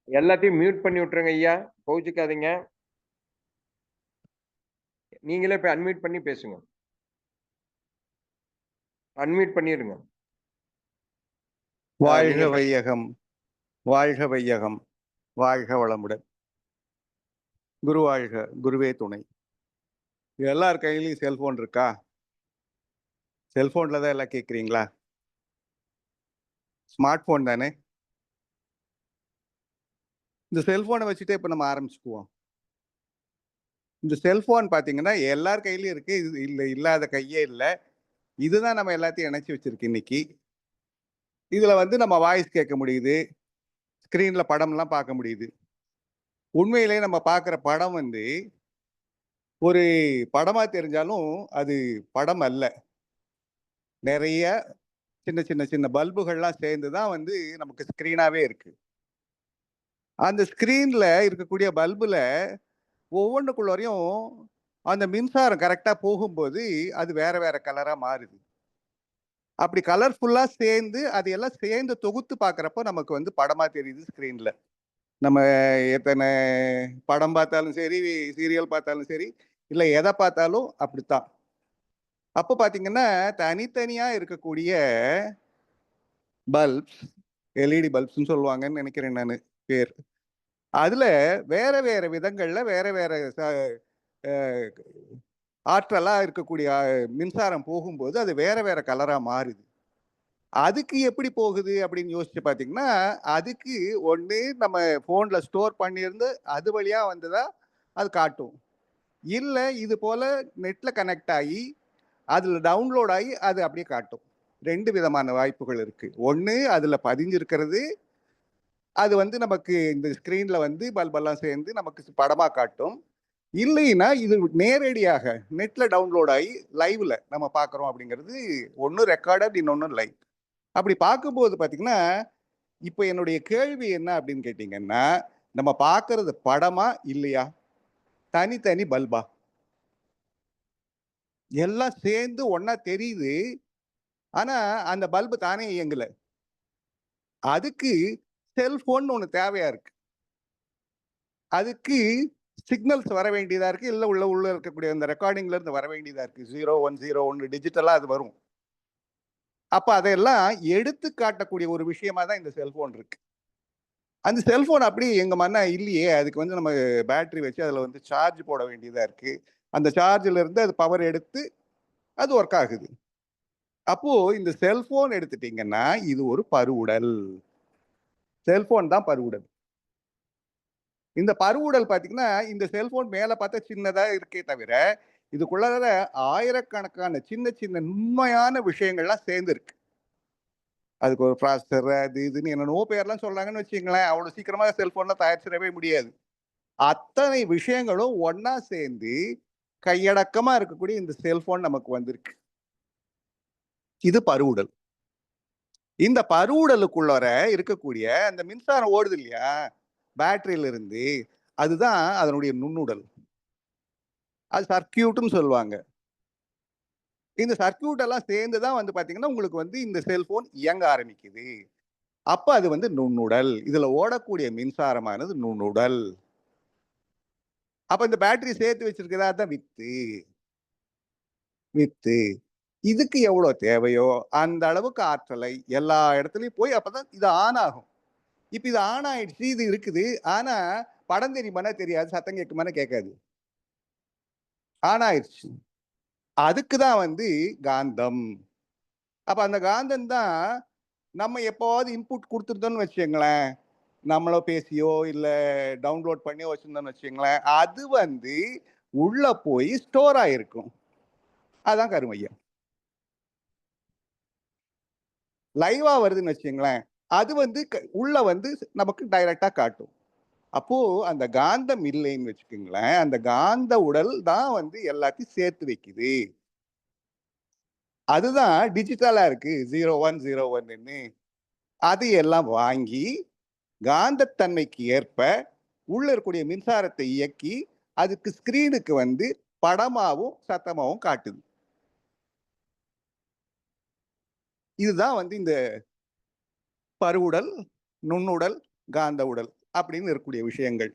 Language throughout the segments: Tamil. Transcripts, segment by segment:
எல்லாத்தையும் மியூட் பண்ணி விட்டுருங்க ஐயா. கோவிச்சுக்காதீங்க. நீங்களே போய் அன்மியூட் பண்ணி பேசுங்க. அன்மியூட் பண்ணிருங்க. வாழ்க நீங்க வையகம், வாழ்க வையகம், வாழ்க வளமுடன். குரு வாழ்க, குருவே துணை. எல்லார் கையிலையும் செல்போன் இருக்கா? செல்போன்ல தான் எல்லாம் கேட்குறீங்களா? ஸ்மார்ட் போன் தானே. இந்த செல்போனை வச்சுட்டே இப்போ நம்ம ஆரம்பிச்சுக்குவோம். இந்த செல்போன் பார்த்தீங்கன்னா எல்லார் கையிலையும் இருக்கு. இது இல்லை, இல்லாத கையே இல்லை. இதுதான் நம்ம எல்லாத்தையும் இணைச்சி வச்சிருக்கு இன்னைக்கு. இதுல வந்து நம்ம வாய்ஸ் கேட்க முடியுது, ஸ்கிரீன்ல படம்லாம் பார்க்க முடியுது. உண்மையிலேயே நம்ம பார்க்குற படம் வந்து ஒரு படமா தெரிஞ்சாலும் அது படம் அல்ல. நிறைய சின்ன சின்ன சின்ன பல்புகள்லாம் சேர்ந்து தான் வந்து நமக்கு ஸ்க்ரீனாவே இருக்கு. அந்த ஸ்க்ரீன்ல இருக்கக்கூடிய பல்புல ஒவ்வொன்றுக்குள்ளரையும் அந்த மின்சாரம் கரெக்டாக போகும்போது அது வேற வேற கலராக மாறுது. அப்படி கலர்ஃபுல்லாக சேர்ந்து அது எல்லாம் சேர்ந்து தொகுத்து பார்க்குறப்போ நமக்கு வந்து படமாக தெரியுது ஸ்க்ரீனில். நம்ம எத்தனை படம் பார்த்தாலும் சரி, சீரியல் பார்த்தாலும் சரி, இல்லை எதை பார்த்தாலும் அப்படித்தான். அப்போ பார்த்தீங்கன்னா தனித்தனியாக இருக்கக்கூடிய பல்ப்ஸ், எல்இடி பல்ப்ஸ்ன்னு சொல்லுவாங்கன்னு நினைக்கிறேன் நான் பேர். அதுல வேற வேற விதங்கள்ல வேற வேற ஆற்றலா இருக்கக்கூடிய மின்சாரம் போகும்போது அது வேற வேற கலரா மாறுது. அதுக்கு எப்படி போகுது அப்படின்னு யோசிச்சு பார்த்தீங்கன்னா, அதுக்கு ஒன்று நம்ம ஃபோன்ல ஸ்டோர் பண்ணியிருந்து அது வழியா வந்ததா அது காட்டும். இல்லை இது போல நெட்ல கனெக்ட் ஆகி அதில் டவுன்லோட் ஆகி அது அப்படியே காட்டும். 2 விதமான வாய்ப்புகள் இருக்கு. ஒன்று அதில் பதிஞ்சிருக்கிறது, அது வந்து நமக்கு இந்த ஸ்க்ரீன்ல வந்து பல்பெல்லாம் சேர்ந்து நமக்கு படமா காட்டும். இல்லைன்னா இது நேரடியாக நெட்ல டவுன்லோட் ஆகி லைவ்ல நம்ம பார்க்குறோம் அப்படிங்கிறது. ஒன்று ரெக்கார்டட், இன்னொன்று லைவ். அப்படி பார்க்கும்போது பார்த்தீங்கன்னா, இப்போ என்னுடைய கேள்வி என்ன அப்படின்னு கேட்டிங்கன்னா, நம்ம பார்க்கறது படமா இல்லையா? தனித்தனி பல்பா? எல்லாம் சேர்ந்து ஒண்ணா தெரியுது. ஆனா அந்த பல்பு தானே இயங்கல. அதுக்கு செல்போன் ஒண்ணு தேவையா இருக்கு. அதுக்கு சிக்னல்ஸ் வர வேண்டியதா இருக்கு. இல்ல உள்ள இருக்கக்கூடிய அந்த ரெக்கார்டிங்ல இருந்து வர வேண்டியதா இருக்கு. 0101 டிஜிட்டலா அது வரும். அப்ப அதையெல்லாம் எடுத்து காட்டக்கூடிய ஒரு விஷயமா தான் இந்த செல்போன் இருக்கு. அந்த செல்போன் அப்படி எங்க மண்ணா இல்லையே. அதுக்கு வந்து நம்ம பேட்டரி வச்சு அதுல வந்து சார்ஜ் போட வேண்டியதா இருக்கு. அந்த சார்ஜ்ல இருந்து அது பவர் எடுத்து அது ஒர்க் ஆகுது. அப்போ இந்த செல்போன் எடுத்துட்டீங்கன்னா இது ஒரு பருவுடல். செல்போன் தான் பருவுடல். இந்த பருவுடல் பார்த்தீங்கன்னா, இந்த செல்போன் மேல பார்த்தா சின்னதா இருக்கே தவிர, இதுக்குள்ளார ஆயிரக்கணக்கான சின்ன சின்ன நுண்மையான விஷயங்கள்லாம் சேர்ந்திருக்கு. அதுக்கு ஒரு ப்ராசஸர் அது இதுன்னு என்னென்னவோ பேர்லாம் சொல்றாங்கன்னு வச்சுக்கங்களேன். அவ்வளோ சீக்கிரமா செல்போன்லாம் தயாரிச்சிடவே முடியாது. அத்தனை விஷயங்களும் ஒண்ணா சேர்ந்து கையடக்கமா இருக்கக்கூடிய இந்த செல்போன் நமக்கு வந்திருக்கு. இது பருவுடல். இந்த பருவுடலுக்குள்ளார இருக்கக்கூடிய அந்த மின்சாரம் ஓடுது இல்லையா? பேட்டரியில இருந்து, அதுதான் அதனுடைய நுண்ணுடல். அது சர்க்யூட்ன்னு சொல்லுவாங்க. இந்த சர்க்யூட் எல்லாம் சேர்ந்து தான் வந்து பார்த்தீங்கன்னா, உங்களுக்கு வந்து இந்த செல்போன் இயங்க ஆரம்பிக்குது. அப்ப அது வந்து நுண்ணுடல். இதுல ஓடக்கூடிய மின்சாரமானது நுண்ணுடல். அப்ப இந்த பேட்டரி சேர்த்து வச்சிருக்கிறதா தான் வித்து. வித்து. இதுக்கு எவ்வளோ தேவையோ அந்த அளவுக்கு ஆற்றலை எல்லா இடத்துலயும் போய் அப்பதான் இது ஆன் ஆகும். இப்ப இது ஆன் ஆயிடுச்சு, இது இருக்குது. ஆனா படம் தெரியுமானா தெரியாது, சத்தம் கேட்குமானா கேட்காது. ஆன் ஆயிடுச்சு. அதுக்கு தான் வந்து காந்தம். அப்ப அந்த காந்தம் தான் நம்ம எப்போவாவது இன்புட் கொடுத்துருந்தோம்னு வச்சுங்களேன், நம்மளோ பேசியோ இல்ல டவுன்லோட் பண்ணியோ வச்சிருந்தோம்னு வச்சுங்களேன், அது வந்து உள்ள போய் ஸ்டோர் ஆயிருக்கும். அதான் கருமையம். லைவா வருதுன்னு வச்சுங்களேன், அது வந்து உள்ள வந்து நமக்கு டைரக்டா காட்டும். அப்போ அந்த காந்தம் இல்லைன்னு வச்சுக்கோங்களேன், அந்த காந்த உடல் தான் வந்து எல்லாத்தையும் சேர்த்து வைக்குது. அதுதான் டிஜிட்டலா இருக்கு. 0101ன்னு. அது எல்லாம் வாங்கி காந்தத்தன்மைக்கு ஏற்ப உள்ள இருக்கக்கூடிய மின்சாரத்தை இயக்கி அதுக்கு ஸ்கிரீனுக்கு வந்து படமாவும் சத்தமாவும் காட்டுது. இதுதான் வந்து இந்த பருவுடல், நுண்ணுடல், காந்த உடல். அப்படின்னு இருக்கக்கூடிய விஷயங்கள்.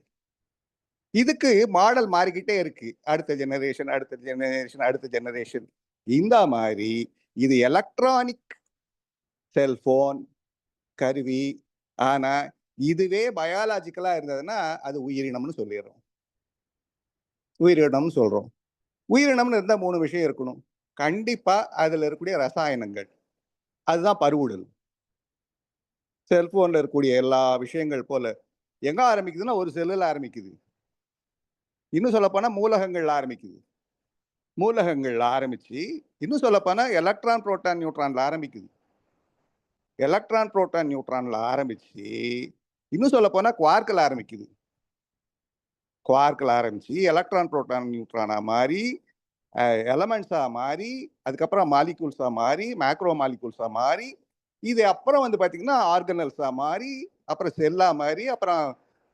இதுக்கு மாடல் மாறிக்கிட்டே இருக்கு. அடுத்த ஜெனரேஷன், அடுத்த ஜெனரேஷன், அடுத்த ஜெனரேஷன். இந்த மாதிரி இது எலக்ட்ரானிக் செல்போன் கருவி. ஆனா இதுவே பயாலாஜிக்கலா இருந்ததுன்னா அது உயிரினம்னு சொல்லிடுறோம். உயிரினம்னு சொல்றோம். உயிரினம்னு இருந்தா 3 விஷயம் இருக்கணும். கண்டிப்பா அதுல இருக்கக்கூடிய ரசாயனங்கள். அதுதான் பருவுடல். செல்போன்ல இருக்கக்கூடிய எல்லா விஷயங்கள் போல எங்க ஆரம்பிக்குதுன்னா ஒரு செல்லுல ஆரம்பிக்குது. இன்னும் சொல்லப்போனா மூலகங்கள்ல ஆரம்பிக்குது. மூலகங்கள்ல ஆரம்பிச்சு இன்னும் சொல்லப்போனா எலக்ட்ரான், புரோட்டான், நியூட்ரான்ல ஆரம்பிக்குது. எலக்ட்ரான், புரோட்டான், நியூட்ரான்ல ஆரம்பிச்சு இன்னும் சொல்லப்போனா குவார்க்ல ஆரம்பிக்குது. குவார்க்ல ஆரம்பிச்சு எலக்ட்ரான், புரோட்டான், நியூட்ரானா மாறி எலமெண்ட்ஸா மாறி அதுக்கப்புறம் மாலிகூல்ஸா மாறி மேக்ரோ மாலிகூல்ஸா மாறி இது அப்புறம் வந்து பாத்தீங்கன்னா ஆர்கனல்ஸா மாறி அப்புறம் செல்லா மாறி அப்புறம்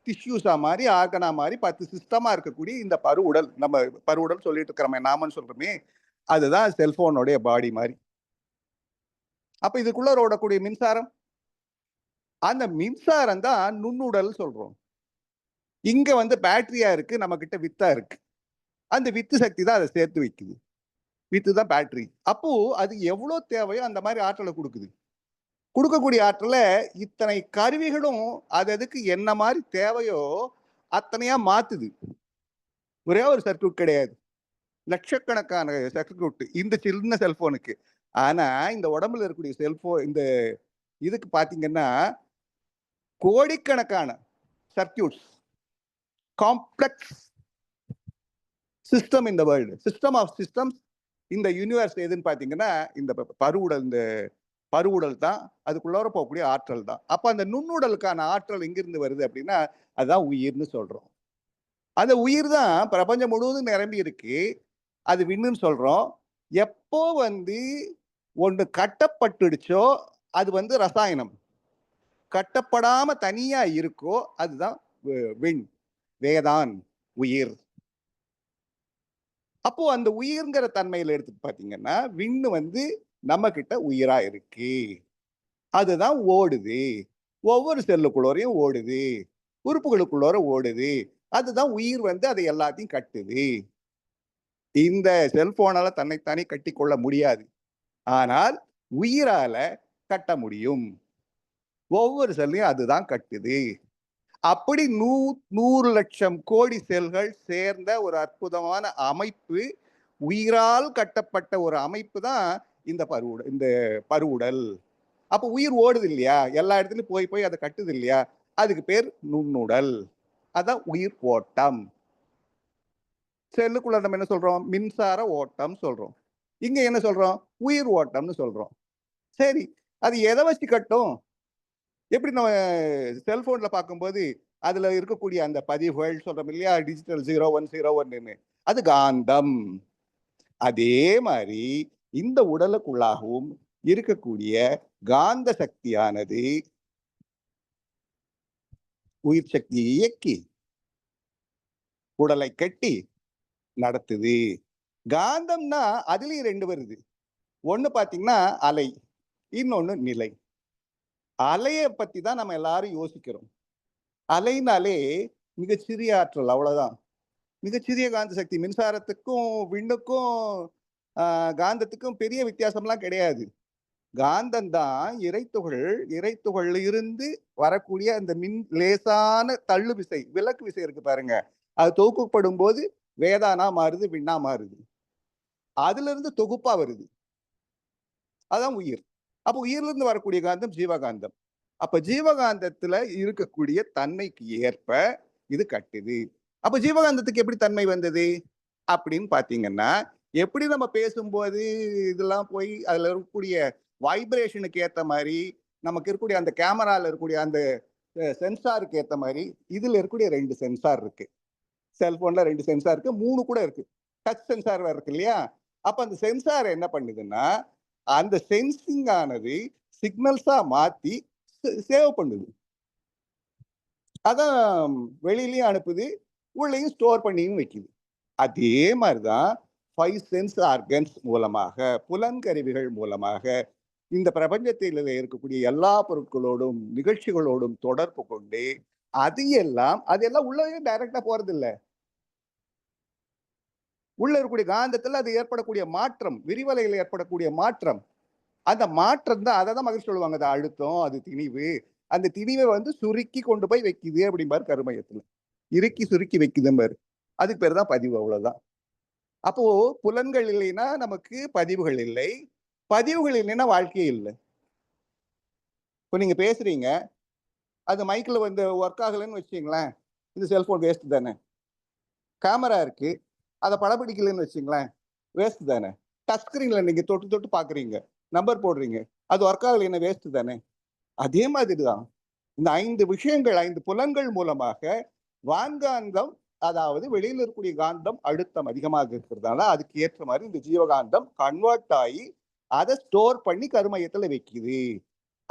டிஷ்யூஸா மாறி ஆர்கனா மாறி 10 சிஸ்டமா இருக்கக்கூடிய இந்த பருவுடல், நம்ம பருவுடல் சொல்லிட்டு இருக்கிறோமே நாமன்னு சொல்றோமே, அதுதான் செல்போனுடைய பாடி மாதிரி. அப்ப இதுக்குள்ள ஓடக்கூடிய மின்சாரம், அந்த மின்சாரம் தான் நுண்ணுடல் சொல்றோம். இங்க வந்து பேட்டரியா இருக்கு, நம்ம கிட்ட வித்தா இருக்கு. அந்த வித்து சக்தி தான் அதை சேர்த்து வைக்குது. வித்து தான் பேட்டரி. அப்போ அது எவ்வளவு தேவையோ அந்த மாதிரி ஆற்றலை கொடுக்குது. கொடுக்கக்கூடிய ஆற்றல இத்தனை கருவிகளும் அது அதுக்கு என்ன மாதிரி தேவையோ அத்தனையா மாத்துது. ஒரே ஒரு சர்க்யூட் கிடையாது, லட்சக்கணக்கான சர்க்யூட் இந்த சின்ன செல்போனுக்கு. ஆனா இந்த உடம்புல இருக்கக்கூடிய செல்போன் இந்த இதுக்கு பாத்தீங்கன்னா கோடிக்கணக்கான சர்க்யூட்ஸ், காம்ப்ளெக்ஸ் சிஸ்டம் இந்த வேர்ல்டு, சிஸ்டம் ஆஃப் சிஸ்டம்ஸ் இந்த யூனிவர்ஸ் எதுன்னு பாத்தீங்கன்னா இந்த பருவுடல், இந்த பருவுடல் தான். அதுக்குள்ளார போகக்கூடிய ஆற்றல் தான். அப்ப அந்த நுண்ணுடலுக்கான ஆற்றல் எங்கிருந்து வருது அப்படின்னா அதுதான் உயிர்னு சொல்றோம். அந்த உயிர் தான் பிரபஞ்சம் முழுவதும் நிரம்பி இருக்கு. அது விண்ணுன்னு சொல்றோம். எப்போ வந்து ஒன்று கட்டப்பட்டுடுச்சோ அது வந்து ரசாயனம், கட்டப்படாம தனியா இருக்கோ அதுதான் விண், வேதான் உயிர். அப்போ அந்த உயிர்ங்கிற தன்மையில எடுத்து பாத்தீங்கன்னா விண்ணு வந்து நம்ம கிட்ட உயிரா இருக்கு. அதுதான் ஓடுது, ஒவ்வொரு செல்லுக்குள்ளோரையும் ஓடுது, உறுப்புகளுக்குள்ளோர ஓடுது. அதுதான் உயிர் வந்து அதை எல்லாத்தையும் கட்டுது. இந்த செல்போனால தன்னைத்தானே கட்டி கொள்ள முடியாது, ஆனால் உயிரால கட்ட முடியும். ஒவ்வொரு செல்லையும் அதுதான் கட்டுது. அப்படி 100 லட்சம் கோடி செல்கள் சேர்ந்த ஒரு அற்புதமான அமைப்பு, உயிரால் கட்டப்பட்ட ஒரு அமைப்பு தான் இந்த பருவுடல். அப்ப உயிர் ஓடுது இல்லையா, எல்லா இடத்துலயும் போய் போய் அதை கட்டுது இல்லையா, அதுக்கு பேர் நுண்ணுடல். அதான் உயிர் ஓட்டம். செல்லுக்குள்ள நம்ம என்ன சொல்றோம், மின்சார ஓட்டம் சொல்றோம். இங்க என்ன சொல்றோம், உயிர் ஓட்டம்னு சொல்றோம். சரி, அது எதை வச்சு கட்டும்? எப்படி நம்ம செல்போன்ல பார்க்கும்போது அதுல இருக்கக்கூடிய அந்த பதிவுகள் சொல்றோம் இல்லையா, டிஜிட்டல் 0101 அது காந்தம். அதே மாதிரி இந்த உடலுக்குள்ளாகவும் இருக்கக்கூடிய காந்த சக்தியானது உயிர் சக்தியை இயக்கி உடலை கட்டி நடத்துது. காந்தம்னா அதுலயும் 2 வருது. ஒண்ணு பாத்தீங்கன்னா அலை, இன்னொன்னு நிலை. அலைய பத்தி தான் நம்ம எல்லாரும் யோசிக்கிறோம். அலைனாலே மிகச்சிறிய ஆற்றல், அவ்வளவுதான். மிகச்சிறிய காந்த சக்தி. மின்சாரத்துக்கும் விண்ணுக்கும் காந்தத்துக்கும் பெரிய வித்தியாசம்லாம் கிடையாது. காந்தம் தான் இறைத்துகள் இருந்து வரக்கூடிய அந்த மின் லேசான தள்ளு விசை, விலக்கு விசை இருக்கு பாருங்க, அது தொகுக்கப்படும் போது வேதானா மாறுது, விண்ணா மாறுது. அதுல இருந்து தொகுப்பா வருது, அதான் உயிர். அப்ப உயிர்ல இருந்து வரக்கூடிய காந்தம் ஜீவகாந்தம். அப்ப ஜீவகாந்தத்துல இருக்கக்கூடிய தன்மைக்கு ஏற்ப இது கட்டுது. அப்ப ஜீவகாந்தத்துக்கு எப்படி தன்மை வந்தது அப்படின்னு பாத்தீங்கன்னா, எப்படி நம்ம பேசும்போது இதெல்லாம் போய் அதுல இருக்கக்கூடிய வைப்ரேஷனுக்கு ஏத்த மாதிரி, நமக்கு இருக்கக்கூடிய அந்த கேமரால இருக்கக்கூடிய அந்த சென்சாருக்கு ஏத்த மாதிரி இதுல இருக்கக்கூடிய 2 சென்சார் இருக்கு. செல்போன்ல 2 சென்சார் இருக்கு, 3 கூட இருக்கு. டச் சென்சார் வேற இருக்கு இல்லையா? அப்ப அந்த சென்சார் என்ன பண்ணுதுன்னா அந்த சென்சிங் ஆனது சிக்னல்ஸா மாத்தி சேவ் பண்ணுது. அதான் வெளியிலயும் அனுப்புது, உள்ளேயும் ஸ்டோர் பண்ணியும் வைக்குது. அதே மாதிரிதான் 5 சென்ஸ் ஆர்கன்ஸ் மூலமாக, புலன்கருவிகள் மூலமாக இந்த பிரபஞ்சத்தில் இருக்கக்கூடிய எல்லா பொருட்களோடும் நிகழ்ச்சிகளோடும் தொடர்பு கொண்டு அதெல்லாம் உள்ளவே டைரக்டா போறது இல்ல. உள்ள இருக்கக்கூடிய காந்தத்துல அது ஏற்படக்கூடிய மாற்றம், விரிவலையில் ஏற்படக்கூடிய மாற்றம். அந்த மாற்றம் தான் அததான் மகிழ்ச்சி சொல்லுவாங்க. அது அழுத்தம், அது திணிவு. அந்த திணிவை வந்து சுருக்கி கொண்டு போய் வைக்குது அப்படிம்பாரு கருமையத்துல. இறுக்கி சுருக்கி வைக்குதும்பாரு. அதுக்கு பேர் தான் பதிவு, அவ்வளவுதான். அப்போ புலன்கள் இல்லைன்னா நமக்கு பதிவுகள் இல்லை. பதிவுகள் இல்லைன்னா வாழ்க்கையே இல்லை. இப்போ நீங்க பேசுறீங்க, அது மைக்ல வந்து ஒர்க் ஆகலைன்னு வச்சுங்களேன், இந்த செல்போன் வேஸ்ட் தானே. கேமரா இருக்கு, அதை படப்பிடிக்கலன்னு வச்சுங்களேன், வேஸ்ட் தானே. டச் ஸ்கிரீன்ல நீங்க தொட்டு தொட்டு பாக்குறீங்க, நம்பர் போடுறீங்க, அது ஒர்க் ஆகலைன்னா வேஸ்ட் தானே. அதே மாதிரி தான் இந்த 5 விஷயங்கள், 5 புலன்கள் மூலமாக வான்காந்தம், அதாவது வெளியில இருக்கக்கூடிய காந்தம் அழுத்தம் அதிகமாக இருக்கிறதால அதுக்கு ஏற்ற மாதிரி இந்த ஜீவகாந்தம் கன்வெர்ட் ஆகி அதை ஸ்டோர் பண்ணி கருமையத்துல வைக்குது.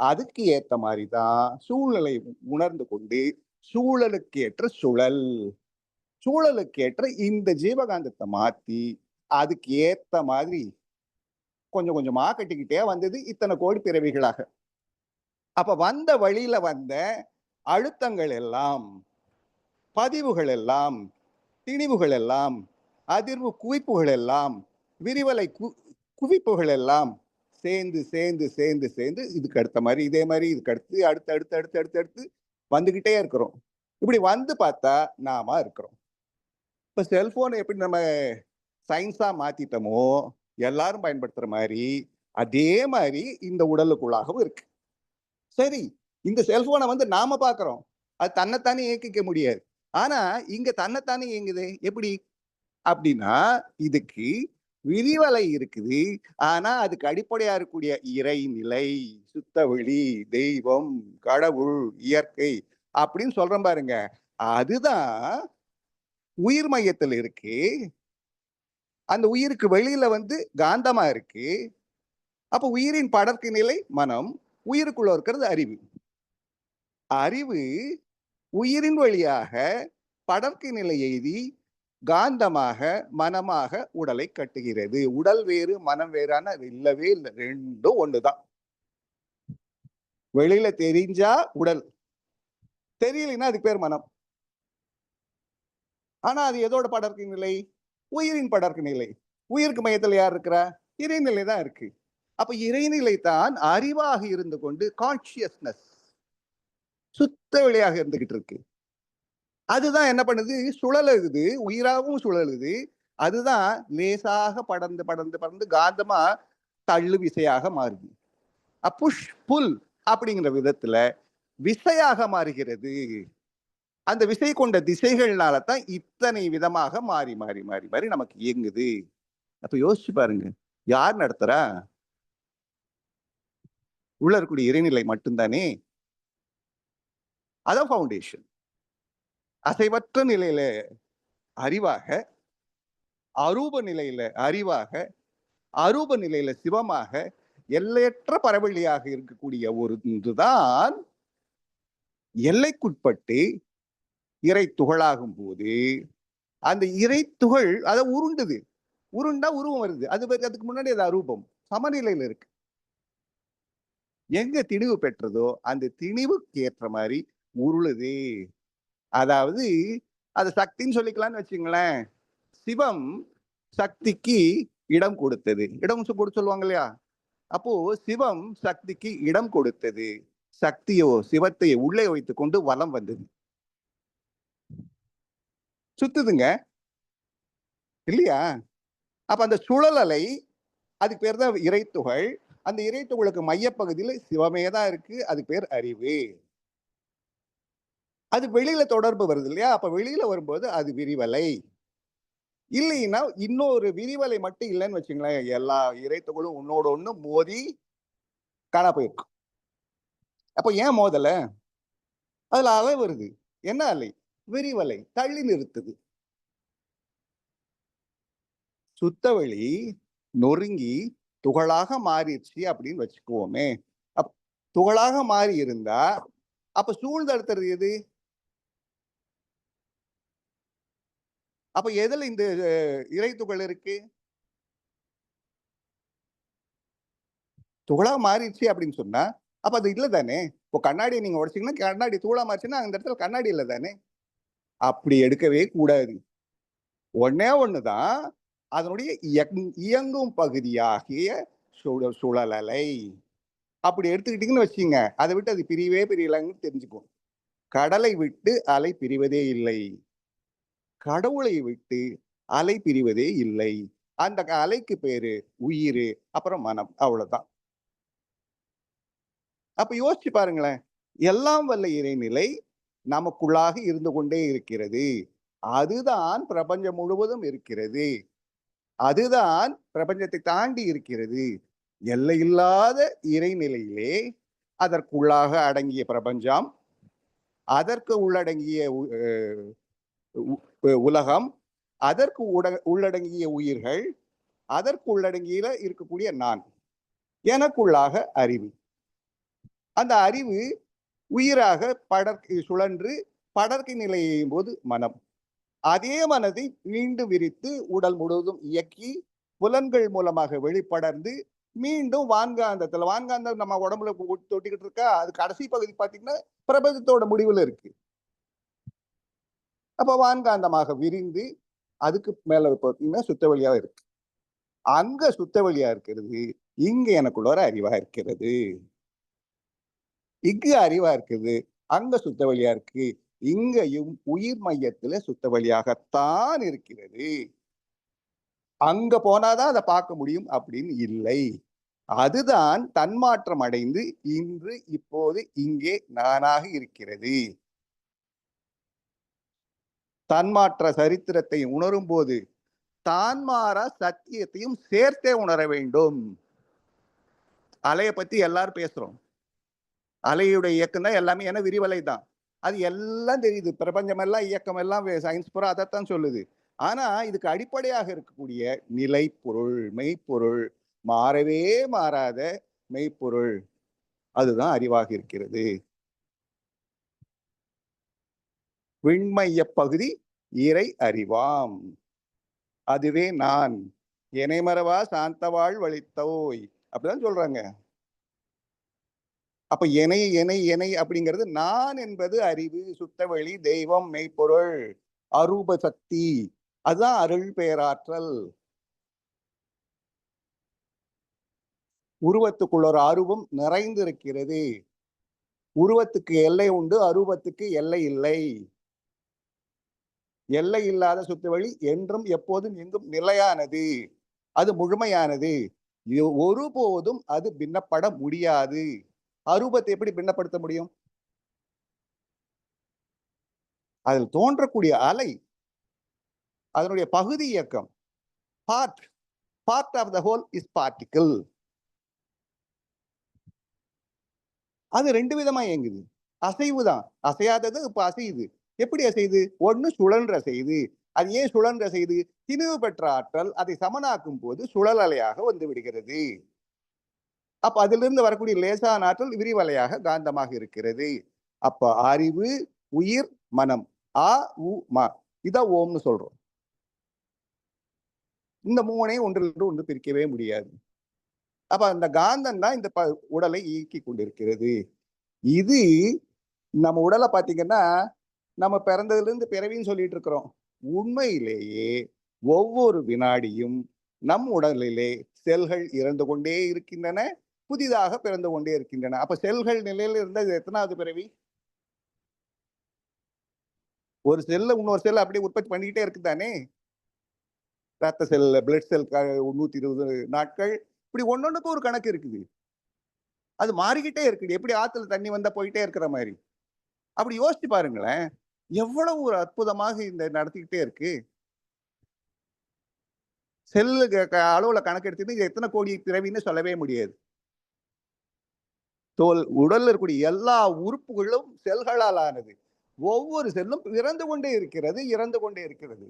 அதுக்கு ஏத்த மாதிரி தான் சூழ்நிலை உணர்ந்து கொண்டு சூழலுக்கு ஏற்ற சூழலுக்கு ஏற்ற இந்த ஜீவகாந்தத்தை மாத்தி அதுக்கு ஏத்த மாதிரி கொஞ்சம் கொஞ்சமா கட்டிக்கிட்டே வந்தது இத்தனை கோடி பிறவிகளாக. அப்ப வந்த வழியில வந்த அழுத்தங்கள் எல்லாம், பதிவுகள் எல்லாம், திணிவுகள் எல்லாம், அதிர்வு குவிப்புகள் எல்லாம், விரிவலை குவிப்புகள் எல்லாம் சேர்ந்து சேர்ந்து சேர்ந்து சேர்ந்து இதுக்கு அடுத்த மாதிரி இதே மாதிரி இதுக்கு அடுத்து அடுத்து அடுத்து அடுத்து அடுத்து அடுத்து வந்துகிட்டே இருக்கிறோம். இப்படி வந்து பார்த்தா நாம இருக்கிறோம். இப்ப செல்போனை எப்படி நம்ம சயின்ஸா மாத்திட்டோமோ எல்லாரும் பயன்படுத்துற மாதிரி அதே மாதிரி இந்த உடலுக்குள்ளாகவும் இருக்கு. சரி, இந்த செல்போனை வந்து நாம பாக்குறோம், அது தன்னைத்தானே இயக்கிக்க முடியாது. ஆனா இங்க தன்னைத்தானே இயங்குது எப்படி அப்படின்னா, இதுக்கு விரிவலை இருக்குது. ஆனா அதுக்கு அடிப்படையா இருக்கக்கூடிய இறைநிலை, சுத்தவெளி, தெய்வம், கடவுள், இயற்கை அப்படின்னு சொல்றோம் பாருங்க, அதுதான் உயிர் மையத்தில் இருக்கு. அந்த உயிருக்கு வெளியில வந்து காந்தமா இருக்கு. அப்ப உயிரின் படர்க்கு நிலை மனம், உயிருக்குள்ள இருக்கிறது அறிவு. அறிவு உயிரின் வழியாக படர்க்கு நிலை எய்தி காந்தமாக மனமாக உடலை கட்டுகிறது. உடல் வேறு மனம் வேறான இல்லவே இல்லை, ரெண்டும் ஒண்ணுதான். வெளியில தெரிஞ்சா உடல், தெரியலைன்னா அதுக்கு பேர் மனம். ஆனா அது எதோட படர்க்கு நிலை? உயிரின் படர்க்கு நிலை. உயிருக்கு மையத்தில் யார் இருக்கிறா? இறைநிலை தான் இருக்கு. அப்ப இறைநிலை தான் அறிவாக இருந்து கொண்டு கான்சியஸ்னஸ் சுத்த வெளியாக இருந்துகிட்டு இருக்கு. அதுதான் என்ன பண்ணுது? சுழலுது, உயிராகவும் சுழலுது. அதுதான் லேசாக படர்ந்து படர்ந்து படர்ந்து காந்தமா தள்ளு விசையாக மாறுது. புஷ் புல் அப்படிங்கிற விதத்துல விசையாக மாறுகிறது. அந்த விசை கொண்ட திசைகள்னால தான் இத்தனை விதமாக மாறி மாறி மாறி மாறி நமக்கு இயங்குது. அப்ப யோசிச்சு பாருங்க, யார் நடத்துறா? உள்ள இருக்கக்கூடிய இறைநிலை மட்டும்தானே. அதான் ஃபவுண்டேஷன். அசைவற்ற நிலையில அறிவாக, அரூப நிலையில அறிவாக, அரூப நிலையில சிவமாக, எல்லையற்ற பரவெளியாக இருக்கக்கூடிய ஒன்றுதான் எல்லைக்குட்பட்டு இறை துகளாகும் போது அந்த இறை துகள் அதை உருண்டுது. உருண்டா உருவம் வருது. அதுக்கு முன்னாடி அது அரூபம் சமநிலையில இருக்கு. எங்க திணிவு பெற்றதோ அந்த திணிவுக்கு ஏற்ற மாதிரி உருளுது. அதாவது அது சக்தின்னு சொல்லிக்கலாம்னு வச்சுங்களேன். சிவம் சக்திக்கு இடம் கொடுத்தது. இடம் கொடுத்து சொல்லுவாங்க இல்லையா? அப்போ சிவம் சக்திக்கு இடம் கொடுத்தது. சக்தியோ சிவத்தை உள்ளே வைத்துக் கொண்டு வலம் வந்தது. சுத்துதுங்க இல்லையா? அப்ப அந்த சுழலலை, அதுக்கு பேர் தான் இறைத்துகள். அந்த இறைத்துகளுக்கு மையப்பகுதியில் சிவமே தான் இருக்கு. அதுக்கு பேர் அறிவு. அது வெளியில தொடர்பு வருது இல்லையா? அப்ப வெளியில வரும்போது அது விரிவலை. இல்லைன்னா இன்னொரு விரிவலை மட்டும் இல்லைன்னு வச்சுங்களேன், எல்லா இறைத்துகளும் ஒன்னோட ஒண்ணு மோதி காணா போயிருக்கும். அப்ப ஏன் மோதல? அதுல அலை வருது. என்ன அலை? விரிவலை தள்ளி நிறுத்துது. சுத்தவெளி நொறுங்கி துகளாக மாறிடுச்சு அப்படின்னு வச்சுக்குவோமே. துகளாக மாறி இருந்தா அப்ப சூழ்ந்தடுத்துறது எது? அப்ப எதுல இந்த இறை துகள் இருக்கு? துகளா மாறிடுச்சு அப்படின்னு சொன்னா அப்ப அது இல்ல தானே. இப்போ கண்ணாடியை நீங்க உடைச்சீங்கன்னா கண்ணாடி தூளா மாறிச்சுன்னா அந்த இடத்துல கண்ணாடி இல்லை தானே. அப்படி எடுக்கவே கூடாது. ஒண்ணே ஒண்ணுதான் அதனுடைய இயங்கும் பகுதியாகிய சுழல் அலை. அப்படி எடுத்துக்கிட்டீங்கன்னு வச்சுங்க, அதை விட்டு அது பிரியவே பிரியலன்னு தெரிஞ்சுக்கும். கடலை விட்டு அலை பிரிவதே இல்லை, கடவுளை விட்டு அலை பிரிவதே இல்லை. அந்த அலைக்கு பேரு உயிர், அப்புறம் மனம், அவ்வளவுதான். அப்ப யோசிச்சு பாருங்களேன், எல்லாம் வல்ல இறைநிலை நமக்குள்ளாக இருந்து கொண்டே இருக்கிறது. அதுதான் பிரபஞ்சம் முழுவதும் இருக்கிறது. அதுதான் பிரபஞ்சத்தை தாண்டி இருக்கிறது. எல்லையில்லாத இறைநிலையிலே அதற்குள்ளாக அடங்கிய பிரபஞ்சம், அதற்கு உள்ளடங்கிய உலகம், அதற்கு உள்ளடங்கிய உயிர்கள், அதற்கு உள்ளடங்கிய இருக்கக்கூடிய நான், எனக்குள்ளாக அறிவு. அந்த அறிவு உயிராக சுழன்று படர்க்கை நிலையும் போது மனம். அதே மனதை மீண்டும் விரித்து உடல் முழுவதும் இயக்கி புலன்கள் மூலமாக வெளிப்படர்ந்து மீண்டும் வான்காந்தத்துல, வான்காந்தம் நம்ம உடம்புல தொட்டிக்கிட்டு இருக்கா, அது கடைசி பகுதி பாத்தீங்கன்னா பிரபஞ்சத்தோட முடிவுல இருக்கு. அப்ப வான்காந்தமாக விரிந்து அதுக்கு மேல பார்த்தீங்கன்னா சுத்த வழியா இருக்கு. அங்க சுத்த வழியா இருக்கிறது, இங்க எனக்குள்ள ஒரு அறிவா இருக்கிறது. இங்கு அறிவா இருக்குது, அங்க சுத்த வழியா இருக்கு. இங்கேயும் உயிர் மையத்துல சுத்த வழியாகத்தான் இருக்கிறது. அங்க போனாதான் அதை பார்க்க முடியும் அப்படின்னு இல்லை. அதுதான் தன்மாற்றம் அடைந்து இன்று இப்போது இங்கே நானாக இருக்கிறது. தன்மாற்ற சரித்திரத்தை உணரும் போது தான்மாறா சத்தியத்தையும் சேர்த்தே உணர வேண்டும். அலையை பத்தி எல்லாரும் பேசுறோம். அலையுடைய இயக்கம் தான் எல்லாமே, ஏன்னா விரிவலை தான். அது எல்லாம் தெரியுது, பிரபஞ்சம் எல்லாம் இயக்கம் எல்லாம் சயின்ஸ் பூரா அதைத்தான் சொல்லுது. ஆனா இதுக்கு அடிப்படையாக இருக்கக்கூடிய நிலை பொருள், மெய்ப்பொருள், மாறவே மாறாத மெய்ப்பொருள், அதுதான் அறிவாக இருக்கிறது. விண்மைய பகுதி இறை அறிவாம், அதுவே நான். இணைமறவா சாந்தவாள் வழித்தோய் அப்படிதான் சொல்றாங்க. அப்ப எனை எனை எனை அப்படிங்கிறது நான் என்பது அறிவு, சுத்தவெளி, தெய்வம், மெய்ப்பொருள், அரூப சக்தி, அதுதான் அருள் பேராற்றல். உருவத்துக்குள்ள ஒரு அருவம் நிறைந்து இருக்கிறது. உருவத்துக்கு எல்லை உண்டு, அரூபத்துக்கு எல்லை இல்லை. எல்லை இல்லாத சுத்தவெளி என்றும் எப்போதும் எங்கும் நிலையானது, அது முழுமையானது. ஒருபோதும் அது பின்னப்பட முடியாது. அரூபத்தை எப்படி பின்னப்படுத்த முடியும்? அதில் தோன்றக்கூடிய அலை, அதனுடைய பகுதி இயக்கம், part of the whole is particle. அது ரெண்டு விதமா இயங்குது. அசைவுதான், அசையாதது இப்ப அசையுது. எப்படி அசையுது? ஒண்ணு சுழன்று அசையுது. அது ஏன் சுழன்று அசையுது? திணிவு பெற்ற ஆற்றல் அதை சமனாக்கும் போது சுழல் அலையாக வந்து விடுகிறது. அப்ப அதிலிருந்து வரக்கூடிய லேசான ஆற்றல் விரிவலையாக காந்தமாக இருக்கிறது. அப்ப அறிவு, உயிர், மனம், ஆ உ ம, இத ஓம்னு சொல்றோம். இந்த மூணையும் ஒன்றிலிருந்து ஒன்று பிரிக்கவே முடியாது. அப்ப அந்த காந்தம் தான் இந்த உடலை இயக்கி கொண்டிருக்கிறது. இது நம்ம உடலை பாத்தீங்கன்னா, நம்ம பிறந்ததுல இருந்து பிறவின்னு சொல்லிட்டு இருக்கிறோம். உண்மையிலேயே ஒவ்வொரு வினாடியும் நம் உடலிலே செல்கள் இறந்து கொண்டே இருக்கின்றன, புதிதாக பிறந்து கொண்டே இருக்கின்றன. அப்ப செல்கள் நிலையில இருந்தது எத்தனாவது பிறவி? ஒரு செல்ல இன்னொரு செல் அப்படியே உற்பத்தி பண்ணிக்கிட்டே இருக்குதானே. ரத்த செல், பிளட் செல் 120 நாட்கள், இப்படி ஒன்னொன்னுக்கு ஒரு கணக்கு இருக்குது. அது மாறிக்கிட்டே இருக்குது. எப்படி ஆத்துல தண்ணி வந்தா போயிட்டே இருக்கிற மாதிரி. அப்படி யோசிச்சு பாருங்களேன், எவ்வளவு ஒரு அற்புதமாக இந்த நடத்திக்கிட்டே இருக்கு. செல்லு அளவுல கணக்கு எடுத்துட்டு எத்தனை கோடி பிறவின்னு சொல்லவே முடியாது. தோல் உடல்ல இருக்கக்கூடிய எல்லா உறுப்புகளும் செல்களால் ஆனது. ஒவ்வொரு செல்லும் இறந்து கொண்டே இருக்கிறது, இறந்து கொண்டே இருக்கிறது.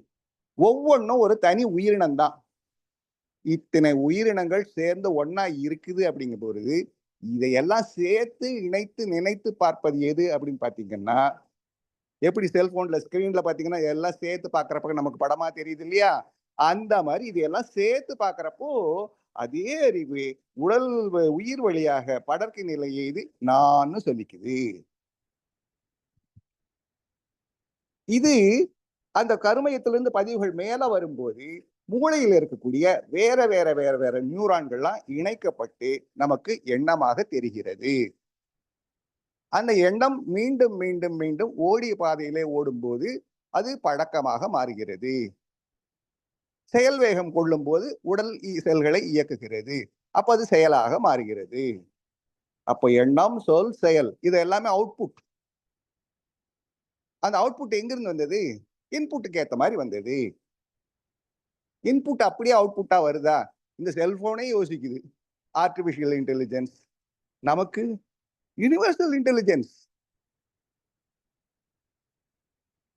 ஒவ்வொன்றும் ஒரு தனி உயிரினம் தான். இத்தனை உயிரினங்கள் சேர்ந்து ஒன்னா இருக்குது அப்படிங்கும் பொழுது இதையெல்லாம் சேர்த்து இணைத்து நினைத்து பார்ப்பது எது அப்படின்னு பாத்தீங்கன்னா, எப்படி செல்போன்ல ஸ்கிரீன்ல பாத்தீங்கன்னா எல்லாம் சேர்த்து பாக்குறப்ப நமக்கு படமா தெரியுது இல்லையா? அந்த மாதிரி இதையெல்லாம் சேர்த்து பாக்குறப்போ அதே அறிவு உயிர் வழியாக படர்க்கை நிலையை இது நான் சொல்லிக்குது. இது அந்த கருமையத்திலிருந்து பதிவுகள் மேல வரும்போது மூளையில் இருக்கக்கூடிய வேற வேற வேற வேற நியூரான்கள்லாம் இணைக்கப்பட்டு நமக்கு எண்ணமாக தெரிகிறது. அந்த எண்ணம் மீண்டும் மீண்டும் மீண்டும் ஓடிய பாதையிலே ஓடும்போது அது பழக்கமாக மாறுகிறது. செயல் வேகம் கொள்ளும் போது உடல் செல்களை இயக்குகிறது. அப்ப அது செயலாக மாறுகிறது. அப்ப எண்ணம், சொல், செயல் இது எல்லாமே அவுட்புட். அந்த அவுட்புட் எங்கிருந்து வந்தது? இன்புட்டுக்கு ஏத்த மாதிரி வந்தது. இன்புட் அப்படியே அவுட்புட்டா வருதா? இந்த செல்போனே யோசிக்குது. ஆர்டிபிஷியல் இன்டெலிஜென்ஸ், நமக்கு யுனிவர்சல் இன்டெலிஜென்ஸ்.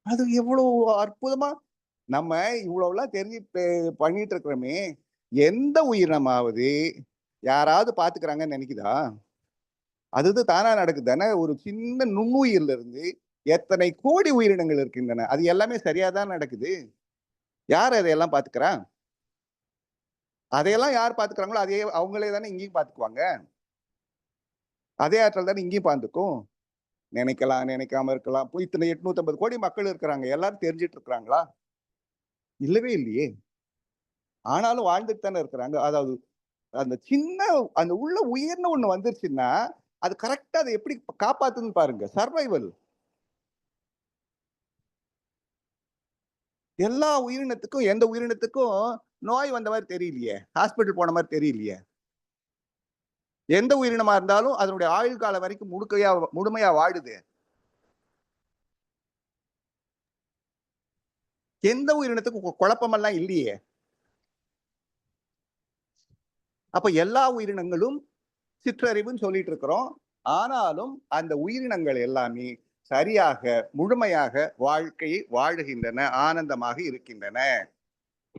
அது எவ்வளவு அற்புதமா நம்ம இவ்வளவுலாம் தெரிஞ்சு பண்ணிட்டு இருக்கிறோமே, எந்த உயிரினமாவது யாராவது பாத்துக்கிறாங்கன்னு நினைக்குதா? அது தானா நடக்குது தானே. ஒரு சின்ன நுண்ணுயிர்ல இருந்து எத்தனை கோடி உயிரினங்கள் இருக்கின்றன. அது எல்லாமே சரியாதான் நடக்குது. யார் அதையெல்லாம் பாத்துக்கிறா? அதையெல்லாம் யார் பாத்துக்கிறாங்களோ அதே அவங்களே தானே இங்கேயும் பாத்துக்குவாங்க. அதே ஆற்றல் தானே இங்கேயும் பாத்துக்கும். நினைக்கலாம், நினைக்காம இருக்கலாம். இத்தனை 850 கோடி மக்கள் இருக்கிறாங்க. எல்லாரும் தெரிஞ்சிட்டு இருக்கிறாங்களா? இல்லவே இல்லையே. ஆனாலும் வாழ்ந்துட்டு தானே இருக்கிறாங்க. அதாவது அந்த சின்ன அந்த உள்ள உயிர்னு ஒண்ணு வந்துருச்சுன்னா அது கரெக்டா அதை எப்படி காப்பாத்துன்னு பாருங்க. சர்வைவல். எல்லா உயிரினத்துக்கும் எந்த உயிரினத்துக்கும் நோய் வந்த மாதிரி தெரியலையே, ஹாஸ்பிட்டல் போன மாதிரி தெரியலையே. எந்த உயிரினமா இருந்தாலும் அதனுடைய ஆயுள் காலம் வரைக்கும் முழுமையா வாழுது. எந்த உயிரினத்துக்கும் குழப்பமெல்லாம் இல்லையே. அப்ப எல்லா உயிரினங்களும் சிற்றறிவுன்னு சொல்லிட்டு இருக்கிறோம். ஆனாலும் அந்த உயிரினங்கள் எல்லாமே சரியாக முழுமையாக வாழ்க்கையை வாழுகின்றன, ஆனந்தமாக இருக்கின்றன.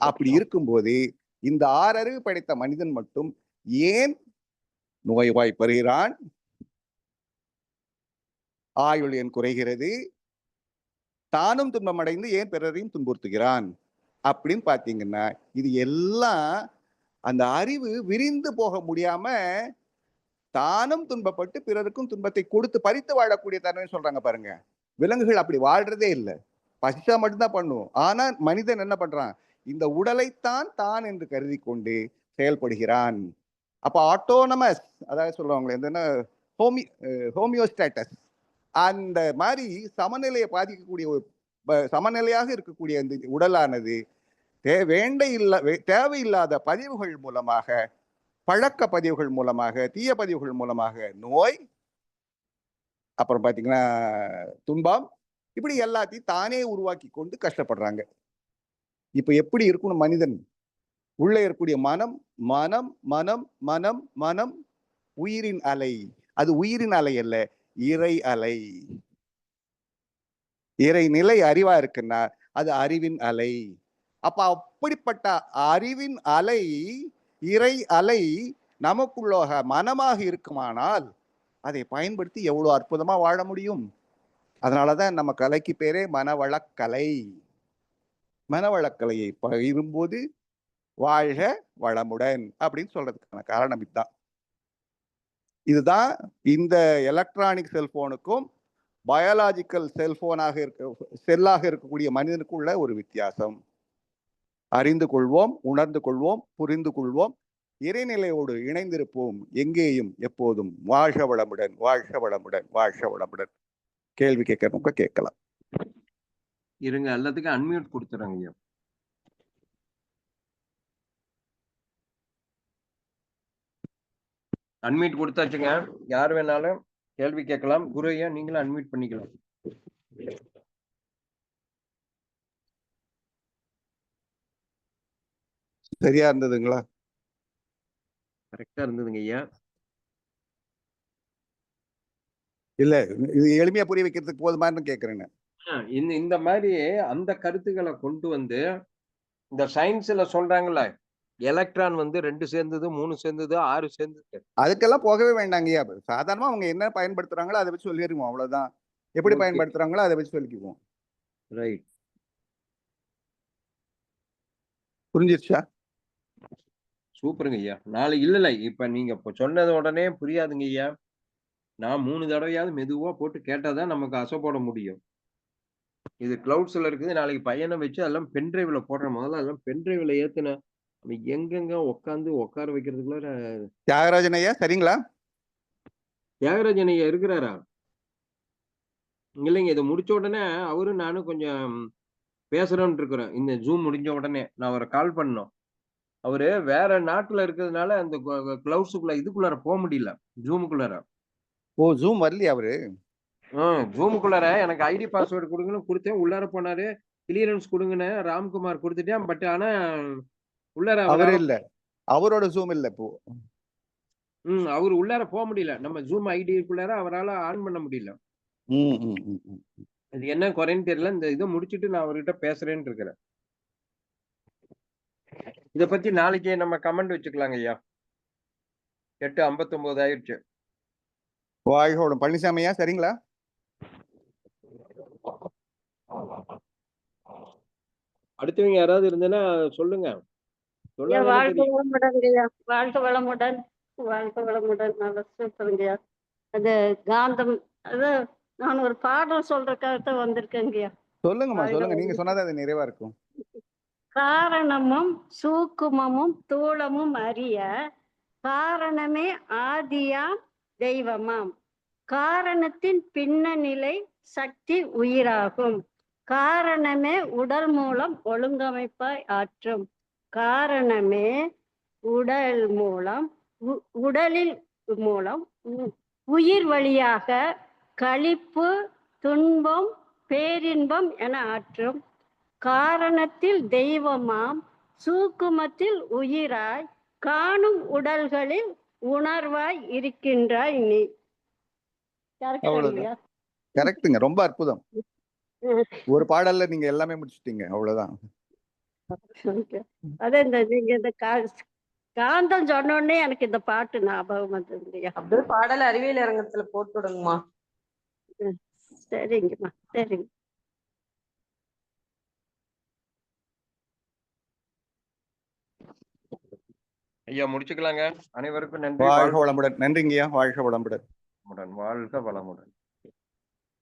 அப்படி இருக்கும்போது இந்த 6 அறிவு படைத்த மனிதன் மட்டும் ஏன் நோய்வாய்ப்படுகிறான்? ஆயுள் ஏன் குறைகிறது? தானும் துன்பமடைந்து ஏன் பிறரையும் துன்புறுத்துகிறான்? அப்படின்னு பாத்தீங்கன்னா இது எல்லாம் அந்த அறிவு விரிந்து போக முடியாம தானும் துன்பப்பட்டு பிறருக்கும் துன்பத்தை கொடுத்து பறித்து வாழக்கூடிய தன்மை சொல்றாங்க பாருங்க. விலங்குகள் அப்படி வாழ்றதே இல்லை. பசிச்சா மட்டும்தான் பண்ணும். ஆனா மனிதன் என்ன பண்றான்? இந்த உடலைத்தான் தான் என்று கருதி கொண்டு செயல்படுகிறான். அப்ப ஆட்டோனமஸ், அதாவது சொல்லுவாங்களே என்ன, ஹோமியோஸ்டாட்டஸ், அந்த மாதிரி சமநிலையை பாதிக்கக்கூடிய சமநிலையாக இருக்கக்கூடிய அந்த உடலானது தேவையில்லாத பதிவுகள் மூலமாக, பழக்க பதிவுகள் மூலமாக, தீய பதிவுகள் மூலமாக நோய், அப்புறம் பாத்தீங்கன்னா துன்பம், இப்படி எல்லாத்தையும் தானே உருவாக்கி கொண்டு கஷ்டப்படுறாங்க. இப்ப எப்படி இருக்கணும் மனிதன்? உள்ள இருக்கக்கூடிய மனம் மனம் மனம் மனம் மனம் உயிரின் அலை. அது உயிரின் அலை அல்ல, இறை அலை. இறை நிலை அறிவா இருக்குன்னா அது அறிவின் அலை. அப்ப அப்படிப்பட்ட அறிவின் அலை, இறை அலை நமக்குள்ளாக மனமாக இருக்குமானால் அதை பயன்படுத்தி எவ்வளவு அற்புதமா வாழ முடியும். அதனாலதான் நம்ம கலைக்கு பேரே மனவளக்கலை. மனவளக்கலையை பகிரும்போது வாழ்க வளமுடன் அப்படின்னு சொல்றதுக்கான காரணம் இதுதான். இதுதான் இந்த எலக்ட்ரானிக் செல்போனுக்கும் பயாலாஜிக்கல் செல்லாக இருக்கக்கூடிய மனிதனுக்கு உள்ள ஒரு வித்தியாசம். அறிந்து கொள்வோம், உணர்ந்து கொள்வோம், புரிந்து கொள்வோம், இறைநிலையோடு இணைந்திருப்போம். எங்கேயும் எப்போதும். வாழ்க வளமுடன், வாழ்க வளமுடன், வாழ்க வளமுடன். கேள்வி கேட்கறவங்க கேட்கலாம். இருங்க, எல்லாத்துக்கும் அன்மியூட் கொடுத்துறாங்க ஐயா. அன்மியூட் கொடுத்தாச்சுங்க. யார் வேணாலும் கேள்வி கேட்கலாம். குரு ஐயா நீங்களும் அன்மியூட் பண்ணிக்கலாம். சரியா இருந்ததுங்களா? கரெக்டா இருந்ததுங்க ஐயா. இல்ல, இது எளிமையா புரிய வைக்கிறதுக்கு போதுமான்னு கேக்குறேங்க. இந்த மாதிரி அந்த கருத்துக்களை கொண்டு வந்து இந்த சயின்ஸ்ல சொல்றாங்கல்ல, எலக்ட்ரான் வந்து 2 சேர்ந்தது, 3 சேர்ந்தது, 6 சேர்ந்தது. அதுக்கெல்லாம் போகவே வேண்டாங்கய்யா. சாதாரணமா அவங்க என்ன பயன்படுத்துறாங்களோ அதை வச்சு சொல்லிடுவோம், அவ்வளவுதான். எப்படி பயன்படுத்துறாங்களோ அதை வச்சு சொல்லிக்குவோம். சூப்பருங்க ஐயா. நாளைக்கு இல்ல. இப்ப நீங்க இப்ப சொன்னது உடனே புரியாதுங்க ஐயா. நான் 3 தடவையாவது மெதுவா போட்டு கேட்டா தான் நமக்கு போட முடியும். இது கிளவுட்ஸ்ல இருக்குது. நாளைக்கு பையன வச்சு அதெல்லாம் பென் டிரைவ்ல போடுறேன். முதல்ல அதெல்லாம் பென் டிரைவ்ல ஏத்துனேன். அவன் எங்கெங்க உட்கார வைக்கிறதுக்குள்ள தியாகராஜன் ஐயா சரிங்களா? தியாகராஜன் ஐயா இருக்கிறாரா? இல்லைங்க. இத முடிச்ச உடனே அவரும் நானும் கொஞ்சம் பேசுறோம்ன்னு இருக்கிறோம். இந்த Zoom முடிஞ்ச உடனே. நான் அவர கால் பண்ணோம். அவரு வேற நாட்டுல இருக்கிறதுனால அந்த கிளவுட்ஸ்க்குள்ள இதுக்குள்ளார முடியல. Zoomக்குள்ளார. ஓ ஜூம் வரலையா அவரு? Zoomக்குள்ளார எனக்கு ஐடி பாஸ்வேர்ட் குடுங்கன்னு குடுத்தேன். உள்ளார போனாரு. கிளியரன்ஸ் குடுங்கன்னு ராம்குமார் குடுத்துட்டேன். பட் ஆனா உள்ளார அவரு அவரால இல்ல. அவரோட ஜூம் இல்ல இப்போ. அவரு உள்ளார முடியல. நம்ம Zoom ஐடிக்குள்ளார அவரால ஆன் பண்ண முடியல. ம், ம், ம், ம். அது என்ன குறைன்னு தெரியல. இந்த இத முடிச்சுட்டு நான் அவர்கிட்ட பேசுறேன்னு இருக்கிறேன். இத பத்தி நாளைக்கு நம்ம கமெண்ட் வச்சுக்கலாங்க ஐயா. 8:59 ஆயிருச்சு. வாழ்க வளம். பழனிசாமி ஐயா சரிங்களா? அடுத்தவங்க யாராவது இருந்தேன்னா சொல்லுங்க. ஐயா சொன்னா தானே வாழ்க தெரியும். வளமுடன்ங்கய்யா. வாழ்க வளமுடன். வாழ்க வளமுடன். நல்லா சூப்பருங்கய்யா. அது காந்தம் அது நான் ஒரு பாடல் சொல்றதுக்காகத்தான் வந்திருக்கேங்கய்யா. சொல்லுங்கம்மா வாழ்க சொல்லுங்க. நீங்க வளமுடன். சொன்னாதான் அது நிறைவா இருக்கும். காரணமும் சூக்குமமும் தூளமும் அறிய காரணமே ஆதியாம் தெய்வமாம். காரணத்தின் பின்னநிலை சக்தி உயிராகும். காரணமே உடல் மூலம் ஒழுங்கமைப்பாய் ஆற்றும். காரணமே உடல் மூலம் உடலில் மூலம் உயிர் வழியாக களிப்பு துன்பம் பேரின்பம் என ஆற்றும். காரணத்தில் தெய்வமாம் சூக்குமத்தில் உயிராய் காணும் உடல்களில் உணர்வாய் இருக்கின்றாய் நீ. அவ்வளவுதான். கரெக்ட்டுங்க. ரொம்ப அற்புதம். ஒரு பாடல்ல நீங்க எல்லாமே முடிச்சிட்டீங்க. அவ்வளவுதான். அதே நீங்க இந்த காந்தம் சொன்ன உடனே எனக்கு இந்த பாட்டு ஞாபகம் வந்ததுங்கய்யா. அப்படியே பாடல் அறிவியல் அரங்கத்துல போட்டு விடுங்கம்மா. சரிங்கம்மா சரிங்க. ஐயா முடிச்சுக்கலாங்க. அனைவருக்கும் நன்றி. வாழ்க வளமுடன். நன்றிங்கய்யா. வாழ்க வளமுடன். வாழ்க வளமுடன்.